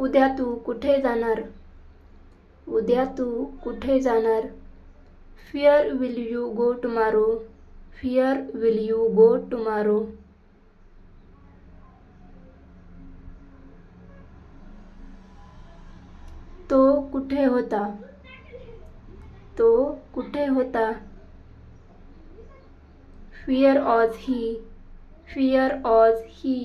उद्या तू कुठे जाणार? उद्या तू कुठे जाणार? Where will you go tomorrow? Where will you go tomorrow? तो कुठे होता? तो कुठे होता? Where was he? Where was he?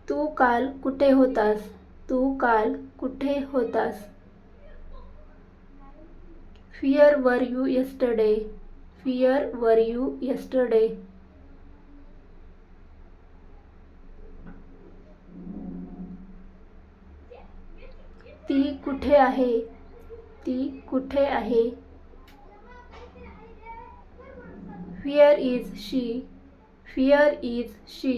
तू काल कुठे होतास? तू काल कुठे होतास? Where were you yesterday? Where were you yesterday? ती कुठे आहे? ती कुठे आहे? Where is she? Where is she?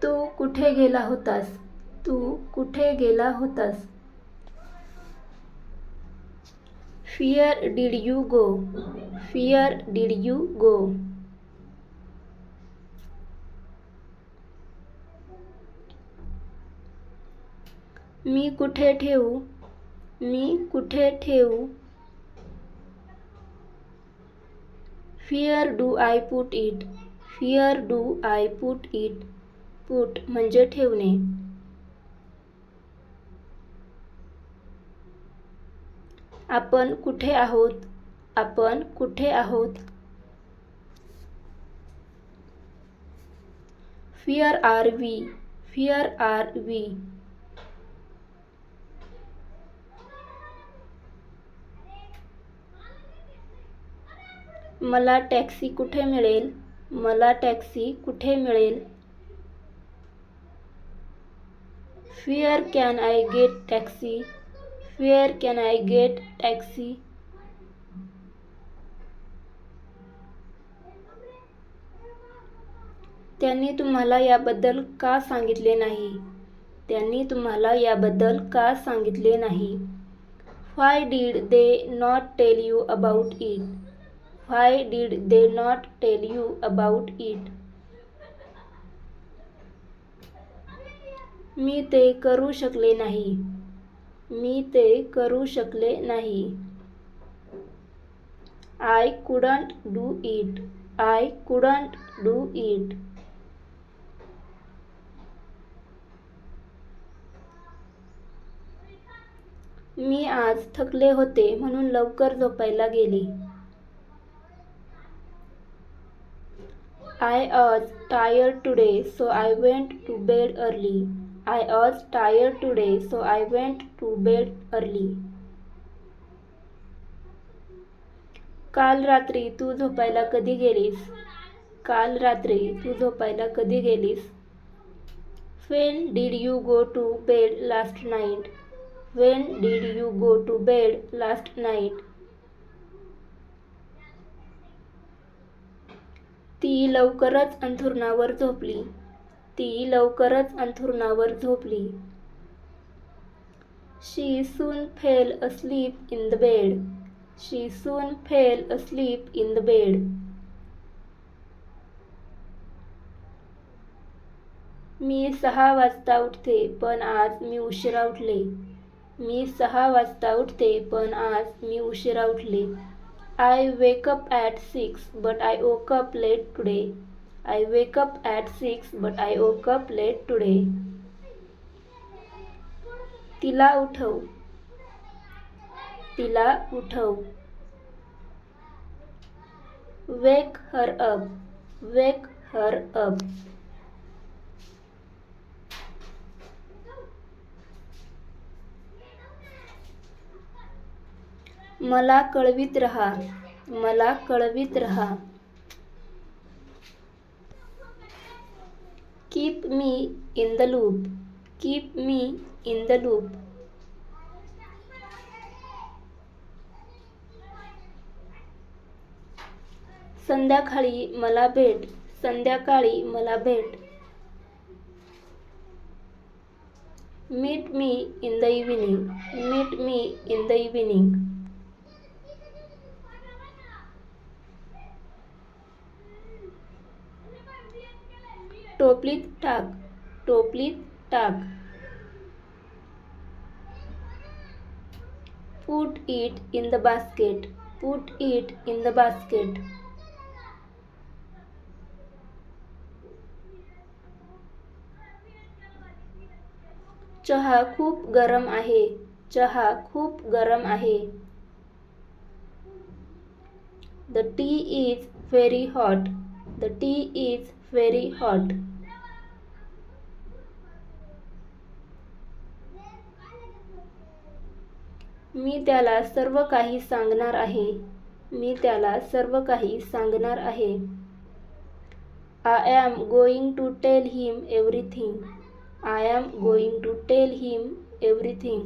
तू कुठे गेला होतास? तू कुठे गेला होतास? Where did you go? Where did you go? मी कुठे ठेवू? मी कुठे ठेवू? Where do I put it? Where do I put it? Put म्हणजे ठेवणे. आपण कुठे आहोत? आपण कुठे आहोत? Where are we? Where are we? मला टॅक्सी कुठे मिळेल? मला टॅक्सी कुठे मिळेल? Where can I get taxi? Where can I get taxi? त्यांनी तुम्हाला याबद्दल का सांगितले नाही? त्यांनी तुम्हाला याबद्दल का सांगितले नाही? Why did they not tell you about it? Why did they not tell you about it? मी ते करू शकले नाही. मी ते करू शकले नाही. I couldn't do it. I couldn't do it. मी आज थकले होते म्हणून लवकर झोपायला गेले. I was tired today so I went to bed early. I was tired today so I went to bed early. काल रात्री तू झोपायला कधी गेलीस? काल रात्री तू झोपायला कधी गेलीस? When did you go to bed last night? When did you go to bed last night? ती लवकरच अंथरुणावर झोपली. ती लवकरच अंथरुणावर झोपली. She soon fell asleep in the bed. She soon fell asleep in the bed. मी 6 वाजता उठते पण आज मी उशिरा उठले. मी 6 वाजता उठते पण आज मी उशिरा उठले. I wake up at 6 but I woke up late today. I wake up at 6 but I woke up late today. तिला उठव. तिला उठव. Wake her up. Wake her up. मला कळवित रहा. मला कळवित रहा. Keep me in the loop. Keep me in the loop. संध्याकाळी मला भेट. संध्याकाळी मला भेट. Meet me in the evening. Meet me in the evening. टोपलीत टाक. टोपलीत टाक. Put it in the basket. Put it in the basket. चहा खूप गरम आहे. चहा खूप गरम आहे. The tea is very hot. The tea is very hot. मी त्याला सर्व काही सांगणार आहे. मी त्याला सर्व काही सांगणार आहे. I am going to tell him everything. I am going to tell him everything.